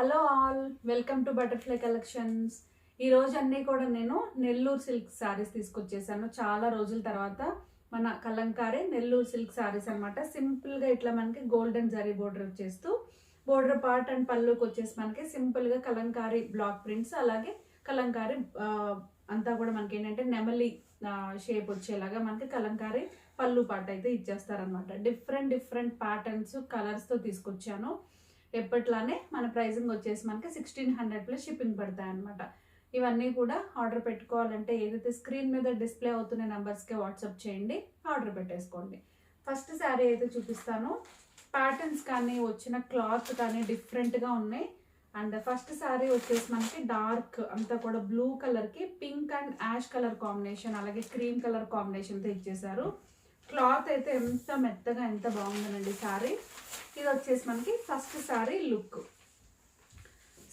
Hello all, welcome to butterfly collections. ఈ రోజు అన్నీ కూడా నేను నెల్లూరు సిల్క్ శారీస్ తీసుకొచ్చేసాను. చాలా రోజుల తర్వాత మన కలంకారీ నెల్లూరు సిల్క్ శారీస్ అనమాట. సింపుల్గా ఇట్లా మనకి గోల్డెన్ జరీ బోర్డర్ వచ్చేస్తూ బోర్డర్ పార్ట్ అండ్ పళ్ళుకి వచ్చేసి మనకి సింపుల్గా కలంకారీ బ్లాక్ ప్రింట్స్, అలాగే కలంకారీ అంతా కూడా మనకి ఏంటంటే నెమలి షేప్ వచ్చేలాగా మనకి కలంకారీ పళ్ళు పార్ట్ అయితే ఇచ్చేస్తారనమాట. డిఫరెంట్ డిఫరెంట్ ప్యాటర్న్స్ కలర్స్తో తీసుకొచ్చాను. ఎప్పట్లానే మన ప్రైజింగ్ వచ్చేసి మనకి 1600 ప్లస్ షిప్పింగ్ పడతాయి అనమాట. ఇవన్నీ కూడా ఆర్డర్ పెట్టుకోవాలంటే ఏదైతే స్క్రీన్ మీద డిస్ప్లే అవుతున్న నెంబర్స్కే వాట్సాప్ చేయండి, ఆర్డర్ పెట్టేసుకోండి. ఫస్ట్ శారీ అయితే చూపిస్తాను. ప్యాటర్న్స్ కానీ వచ్చిన క్లాత్ కానీ డిఫరెంట్గా ఉన్నాయి. అండ్ ఫస్ట్ శారీ వచ్చేసి మనకి డార్క్ అంతా కూడా బ్లూ కలర్కి pink and ash colour combination, అలాగే క్రీమ్ కలర్ కాంబినేషన్తో ఇచ్చేసారు. క్లాత్ అయితే ఎంత మెత్తగా ఎంత బాగుందనండి శారీ. ఇది వచ్చేసి మనకి ఫస్ట్ శారీ లుక్.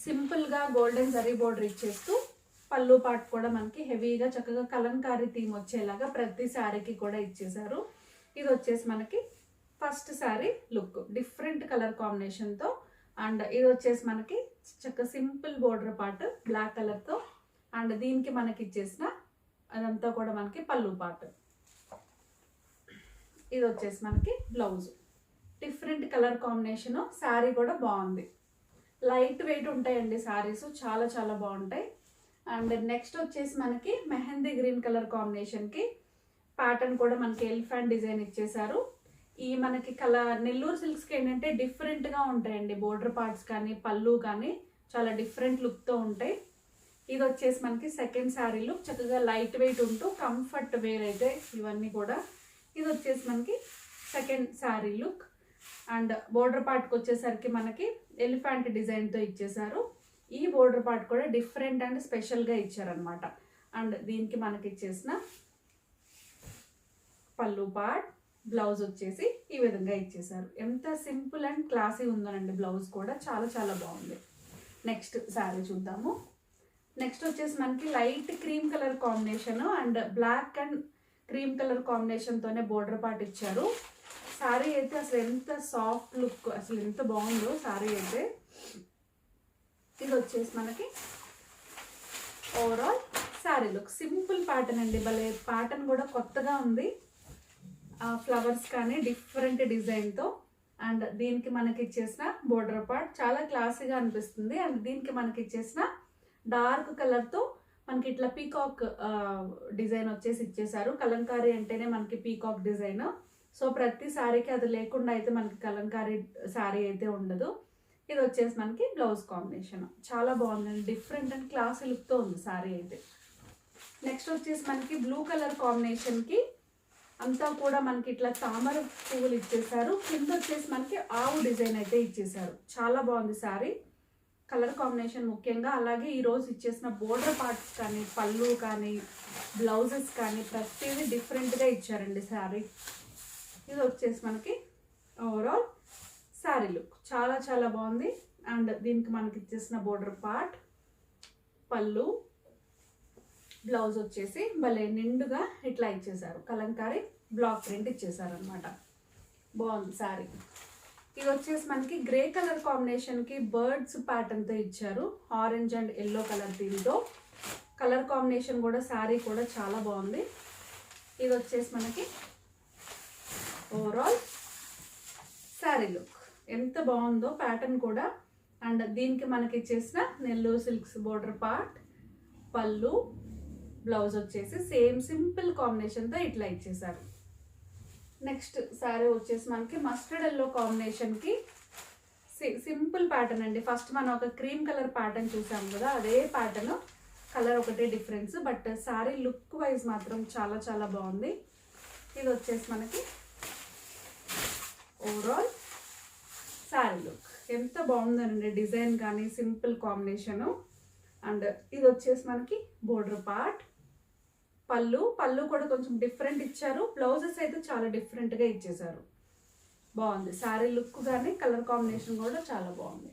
సింపుల్గా గోల్డెన్ జరీ బోర్డర్ ఇచ్చేస్తూ పళ్ళు పార్ట్ కూడా మనకి హెవీగా చక్కగా కలంకారీ థీమ్ వచ్చేలాగా ప్రతి శారీకి కూడా ఇచ్చేసారు. ఇది వచ్చేసి మనకి first sari look, different colour కాంబినేషన్తో. అండ్ ఇది వచ్చేసి మనకి చక్కగా సింపుల్ బోర్డర్ పార్ట్ బ్లాక్ కలర్తో. అండ్ దీనికి మనకి ఇచ్చేసిన అదంతా కూడా మనకి పళ్ళు పార్ట్. ఇది వచ్చేసి మనకి blouse. Different colour combination. Sari కూడా బాగుంది, లైట్ వెయిట్ ఉంటాయండి శారీస్, చాలా చాలా బాగుంటాయి. అండ్ నెక్స్ట్ వచ్చేసి మనకి మెహందీ గ్రీన్ కలర్ కాంబినేషన్కి ప్యాటర్న్ కూడా మనకి ఎలిఫెంట్ డిజైన్ ఇచ్చేసారు. ఈ మనకి నెల్లూరు సిల్క్స్కి ఏంటంటే డిఫరెంట్గా ఉంటాయండి, బోర్డర్ పార్ట్స్ కానీ పళ్ళు కానీ చాలా డిఫరెంట్ లుక్తో ఉంటాయి. ఇది వచ్చేసి మనకి సెకండ్ శారీ లుక్, చక్కగా లైట్ వెయిట్ ఉంటూ కంఫర్ట్ వేర్ అయితే ఇవన్నీ కూడా. ఇది వచ్చేసి మనకి second sari look. And border పార్ట్కి వచ్చేసరికి మనకి ఎలిఫెంట్ డిజైన్తో ఇచ్చేసారు. ఈ బోర్డర్ పార్ట్ కూడా డిఫరెంట్ అండ్ స్పెషల్గా ఇచ్చారనమాట. అండ్ దీనికి మనకి ఇచ్చేసిన పళ్ళు పార్ట్, బ్లౌజ్ వచ్చేసి ఈ విధంగా ఇచ్చేసారు. ఎంత సింపుల్ అండ్ క్లాసీ ఉందోనండి, బ్లౌజ్ కూడా చాలా చాలా బాగుంది. నెక్స్ట్ శారీ చూద్దాము. నెక్స్ట్ వచ్చేసి మనకి light cream colour combination and black and cream colour కాంబినేషన్తోనే బోర్డర్ పార్ట్ ఇచ్చారు. శారీ అయితే అసలు ఎంత సాఫ్ట్ లుక్, అసలు ఎంత బాగుందో శారీ అయితే. ఇది వచ్చేసి మనకి overall sari look. Simple pattern అండి, భలే ప్యాటర్న్ కూడా కొత్తగా ఉంది. ఫ్లవర్స్ కానీ డిఫరెంట్ డిజైన్తో. అండ్ దీనికి మనకి ఇచ్చేసిన బోర్డర్ పార్ట్ చాలా క్లాసీగా అనిపిస్తుంది. అండ్ దీనికి మనకి ఇచ్చేసిన డార్క్ కలర్తో మనకి ఇట్లా పీకాక్ డిజైన్ వచ్చేసి ఇచ్చేసారు. కలంకారీ అంటేనే మనకి పీకాక్ డిజైన్. సో ప్రతి శారీకి అది లేకుండా అయితే మనకి కలంకారీ శారీ అయితే ఉండదు. ఇది వచ్చేసి మనకి బ్లౌజ్ కాంబినేషన్ చాలా బాగుందండి, డిఫరెంట్ అండ్ క్లాసీ లుక్తో ఉంది శారీ అయితే. నెక్స్ట్ వచ్చేసి మనకి బ్లూ కలర్ కాంబినేషన్కి అంతా కూడా మనకి ఇట్లా తామర పువ్వులు ఇచ్చేసారు. కింద వచ్చేసి మనకి ఆవు డిజైన్ అయితే ఇచ్చేసారు. చాలా బాగుంది శారీ, కలర్ కాంబినేషన్ ముఖ్యంగా. అలాగే ఈరోజు ఇచ్చేసిన బోర్డర్ పార్ట్స్ కానీ పళ్ళు కానీ బ్లౌజెస్ కానీ ప్రతిదీ డిఫరెంట్గా ఇచ్చారండి శారీ. ఇది వచ్చేసి మనకి ఓవరాల్ శారీ లుక్ చాలా చాలా బాగుంది. అండ్ దీనికి మనకి ఇచ్చేసిన బోర్డర్ పార్ట్, పళ్ళు, బ్లౌజ్ వచ్చేసి భలే నిండుగా ఇట్లా ఇచ్చేసారు. కలంకారీ బ్లాక్ ప్రింట్ ఇచ్చేసారు అనమాట. బాగుంది శారీ. ఇది వచ్చేసి మనకి గ్రే కలర్ కాంబినేషన్కి బర్డ్స్ ప్యాటర్న్తో ఇచ్చారు. ఆరెంజ్ అండ్ ఎల్లో కలర్ దీంతో కలర్ కాంబినేషన్ కూడా శారీ కూడా చాలా బాగుంది. ఇది వచ్చేసి మనకి ఓవరాల్ శారీ లుక్ ఎంత బాగుందో ప్యాటర్న్ కూడా. అండ్ దీనికి మనకి ఇచ్చేసిన నెల్లూరు సిల్క్స్ బోర్డర్ పార్ట్, పళ్ళు, బ్లౌజ్ వచ్చేసి సేమ్ సింపుల్ కాంబినేషన్తో ఇట్లా ఇచ్చేసారు. నెక్స్ట్ శారీ వచ్చేసి మనకి మస్టర్డ్ ఎల్లో కాంబినేషన్కి సింపుల్ ప్యాటర్న్ అండి. ఫస్ట్ మనం ఒక క్రీమ్ కలర్ ప్యాటర్న్ చూసాం కదా, అదే ప్యాటర్న్, కలర్ ఒకటే difference. But sari look wise మాత్రం చాలా చాలా బాగుంది. ఇది వచ్చేసి మనకి ఓవరాల్ శారీ లుక్ ఎంత బాగుందండి, డిజైన్ కానీ సింపుల్ కాంబినేషను. అండ్ ఇది వచ్చేసి మనకి బోర్డర్ పార్ట్, పళ్ళు కూడా కొంచెం డిఫరెంట్ ఇచ్చారు. బ్లౌజెస్ అయితే చాలా డిఫరెంట్గా ఇచ్చేసారు. బాగుంది శారీ లుక్ కానీ కలర్ కాంబినేషన్ కూడా చాలా బాగుంది.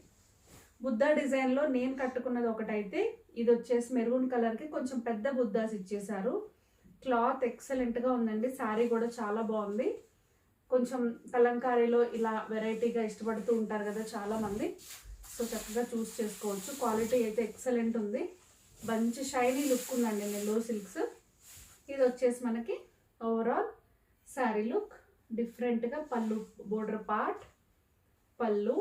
బుద్ధా డిజైన్లో నేను కట్టుకున్నది ఒకటైతే, ఇది వచ్చేసి మెరూన్ కలర్కి కొంచెం పెద్ద బుద్ధాస్ ఇచ్చేసారు. క్లాత్ ఎక్సలెంట్గా ఉందండి, శారీ కూడా చాలా బాగుంది. కొంచెం కలంకారీలో ఇలా వెరైటీగా ఇష్టపడుతూ ఉంటారు కదా చాలామంది, సో చక్కగా చూస్ చేసుకోవచ్చు. క్వాలిటీ అయితే ఎక్సలెంట్ ఉంది, మంచి షైనీ లుక్ ఉందండి నెల్లూరు సిల్క్స్. ఇది వచ్చేసి మనకి ఓవరాల్ శారీ లుక్. డిఫరెంట్గా పళ్ళు బోర్డర్ పార్ట్, పళ్ళు,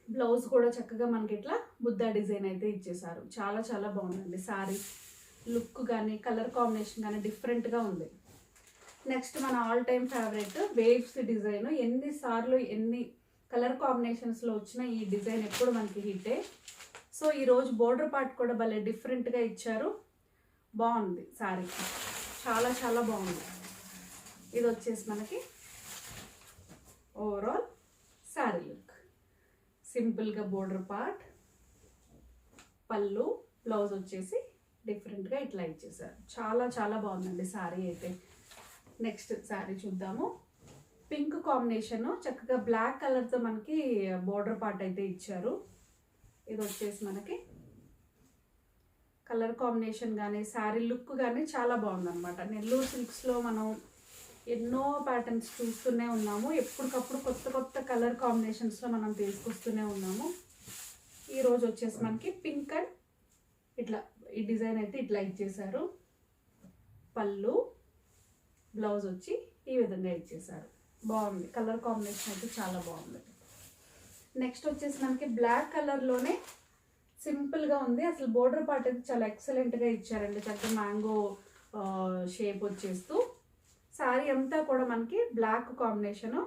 బ్లౌజ్ కూడా చక్కగా మనకి ఇట్లా బుద్ధా డిజైన్ అయితే ఇచ్చేసారు. చాలా చాలా బాగుందండి శారీ లుక్ కానీ కలర్ కాంబినేషన్ కానీ డిఫరెంట్గా ఉంది. నెక్స్ట్ మన all time favourite waves design. ఎన్నిసార్లు ఎన్ని కలర్ కాంబినేషన్స్లో వచ్చిన ఈ డిజైన్ ఎప్పుడు మనకి హిట్టే. సో ఈరోజు బోర్డర్ పార్ట్ కూడా భలే డిఫరెంట్గా ఇచ్చారు, బాగుంది శారీ, చాలా చాలా బాగుంది. ఇది వచ్చేసి మనకి ఓవరాల్ శారీ లుక్. సింపుల్గా బోర్డర్ పార్ట్, పళ్ళు, బ్లౌజ్ వచ్చేసి డిఫరెంట్గా ఇట్లా ఇచ్చేసారు. చాలా చాలా బాగుందండి శారీ అయితే. నెక్స్ట్ శారీ చూద్దాము. పింక్ కాంబినేషన్, చక్కగా బ్లాక్ కలర్తో మనకి బోర్డర్ పార్ట్ అయితే ఇచ్చారు. ఇది వచ్చేసి మనకి కలర్ కాంబినేషన్ కానీ శారీ లుక్ కానీ చాలా బాగుందన్నమాట. నెల్లూరు సిల్క్స్లో మనం ఎన్నో ప్యాటర్న్స్ చూస్తూనే ఉన్నాము, ఎప్పటికప్పుడు కొత్త కొత్త కలర్ కాంబినేషన్స్లో మనం తీసుకొస్తూనే ఉన్నాము. ఈరోజు వచ్చేసి మనకి పింక్ అండ్ ఇట్లా ఈ డిజైన్ అయితే ఇట్లా ఇచ్చేసారు. పళ్ళు, బ్లౌజ్ వచ్చి ఈ విధంగా ఇచ్చేసారు. బాగుంది, కలర్ కాంబినేషన్ అయితే చాలా బాగుంది. నెక్స్ట్ వచ్చేసి మనకి బ్లాక్ కలర్లోనే సింపుల్గా ఉంది. అసలు బోర్డర్ పార్ట్ అయితే చాలా ఎక్సలెంట్గా ఇచ్చారండి, చక్కగా మ్యాంగో షేప్ వచ్చేస్తూ. శారీ అంతా కూడా మనకి బ్లాక్ కాంబినేషను,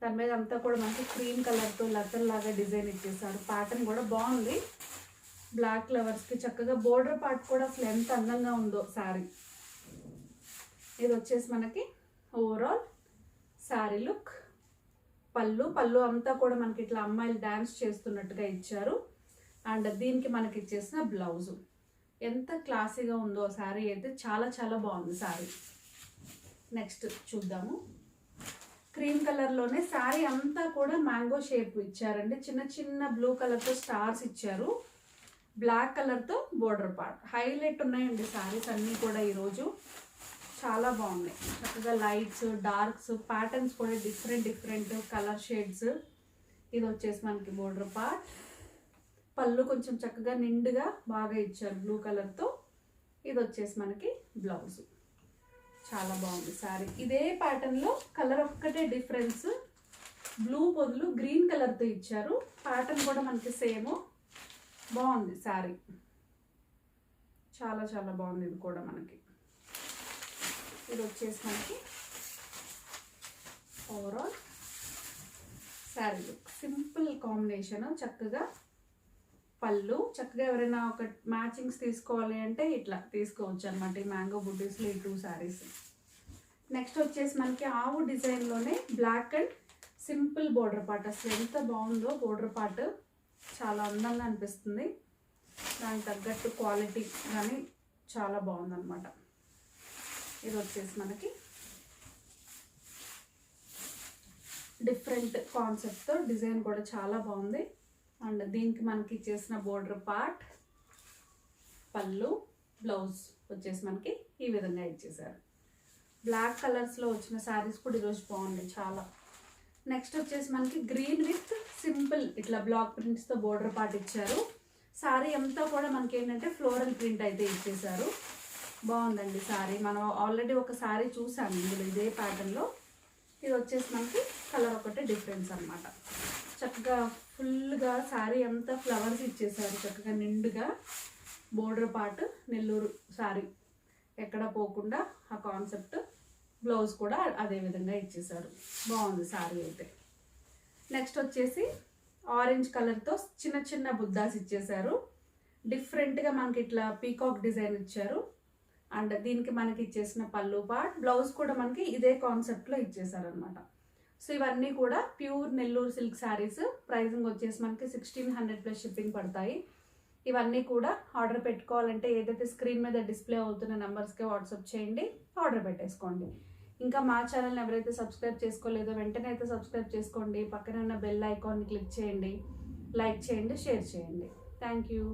దాని మీద అంతా కూడా మనకి క్రీమ్ కలర్తో లతల్లాగా డిజైన్ ఇచ్చేసారు. ప్యాటర్న్ కూడా బాగుంది. బ్లాక్ ఫ్లవర్స్కి చక్కగా బోర్డర్ పార్ట్ కూడా అసలు ఎంత అందంగా ఉందో శారీ. ఇది వచ్చేసి మనకి ఓవరాల్ శారీ లుక్. పళ్ళు అంతా కూడా మనకి ఇట్లా అమ్మాయిలు డ్యాన్స్ చేస్తున్నట్టుగా ఇచ్చారు. అండ్ దీనికి మనకి ఇచ్చేసిన బ్లౌజు ఎంత క్లాసీగా ఉందో శారీ అయితే, చాలా చాలా బాగుంది శారీ. నెక్స్ట్ చూద్దాము. క్రీమ్ కలర్లోనే శారీ అంతా కూడా మ్యాంగో షేప్ ఇచ్చారండి. చిన్న చిన్న బ్లూ కలర్తో స్టార్స్ ఇచ్చారు. బ్లాక్ కలర్తో బోర్డర్ పార్ట్ హైలైట్ ఉన్నాయండి శారీస్ అన్నీ కూడా ఈరోజు. చాలా బాగున్నాయి, చక్కగా లైట్స్ డార్క్స్ ప్యాటర్న్స్ కూడా డిఫరెంట్ కలర్ షేడ్స్. ఇది వచ్చేసి మనకి బోర్డర్ పార్ట్, పళ్ళు కొంచెం చక్కగా నిండుగా బాగా ఇచ్చారు బ్లూ కలర్తో. ఇది వచ్చేసి మనకి బ్లౌజ్. చాలా బాగుంది శారీ. ఇదే ప్యాటర్న్లో కలర్ ఒక్కటే డిఫరెన్స్, బ్లూ బదులు గ్రీన్ కలర్తో ఇచ్చారు. ప్యాటర్న్ కూడా మనకి సేమ్, బాగుంది శారీ, చాలా చాలా బాగుంది. ఇది కూడా మనకి ఇది వచ్చేసి మనకి overall sari look. Simple combination, చక్కగా పళ్ళు, చక్కగా ఎవరైనా ఒక మ్యాచింగ్స్ తీసుకోవాలి అంటే ఇట్లా తీసుకోవచ్చు అనమాట ఈ మ్యాంగో బుడ్డీస్లో ఈ 2 శారీస్. నెక్స్ట్ వచ్చేసి మనకి ఆవు డిజైన్లోనే black and simple border part. అసలు ఎంత బాగుందో బోర్డర్ పార్ట్, చాలా అందంగా అనిపిస్తుంది. దానికి తగ్గట్టు క్వాలిటీ కానీ చాలా బాగుందన్నమాట. ఇది వచ్చేసి మనకి డిఫరెంట్ కాన్సెప్ట్తో డిజైన్ కూడా చాలా బాగుంది. అండ్ దీనికి మనకి చేసిన బోర్డర్ పార్ట్, పళ్ళు, బ్లౌజ్ వచ్చేసి మనకి ఈ విధంగా ఇచ్చేసారు. బ్లాక్ కలర్స్లో వచ్చిన శారీస్ కూడా ఈరోజు బాగున్నాయి చాలా. నెక్స్ట్ వచ్చేసి మనకి గ్రీన్ విత్ సింపుల్ ఇట్లా బ్లాక్ ప్రింట్స్తో బోర్డర్ పార్ట్ ఇచ్చారు. శారీ అంతా కూడా మనకి ఏంటంటే ఫ్లోరల్ ప్రింట్ అయితే ఇచ్చేసారు. బాగుందండి శారీ. మనం ఆల్రెడీ ఒక శారీ చూసాము ఇందులో ఇదే ప్యాటర్న్లో. ఇది వచ్చేసి మనకి కలర్ ఒకటే డిఫరెన్స్ అనమాట. చక్కగా ఫుల్గా శారీ అంతా ఫ్లవర్స్ ఇచ్చేసారు, చక్కగా నిండుగా బోర్డర్ పార్ట్ నెల్లూరు శారీ ఎక్కడ పోకుండా ఆ కాన్సెప్ట్. బ్లౌజ్ కూడా అదే విధంగా ఇచ్చేసారు. బాగుంది శారీ అయితే. నెక్స్ట్ వచ్చేసి ఆరెంజ్ కలర్తో చిన్న చిన్న బుద్ధాస్ ఇచ్చేసారు. డిఫరెంట్గా మనకి ఇట్లా పీకాక్ డిజైన్ ఇచ్చారు. అండ్ దీనికి మనకి ఇచ్చేసిన పళ్ళు పార్ట్, బ్లౌజ్ కూడా మనకి ఇదే కాన్సెప్ట్లో ఇచ్చేసారు అనమాట. సో ఇవన్నీ కూడా pure Nellore silk saris. Pricing వచ్చేసి మనకి 1600 ప్లస్ షిప్పింగ్ పడతాయి. ఇవన్నీ కూడా ఆర్డర్ పెట్టుకోవాలంటే ఏదైతే స్క్రీన్ మీద డిస్ప్లే అవుతున్న నెంబర్స్కే వాట్సాప్ చేయండి, ఆర్డర్ పెట్టేసుకోండి. ఇంకా మా ఛానల్ని ఎవరైతే సబ్స్క్రైబ్ చేసుకోలేదో వెంటనే అయితే సబ్స్క్రైబ్ చేసుకోండి. పక్కన ఉన్న బెల్ ఐకాన్ని క్లిక్ చేయండి, లైక్ చేయండి, షేర్ చేయండి. Thank you.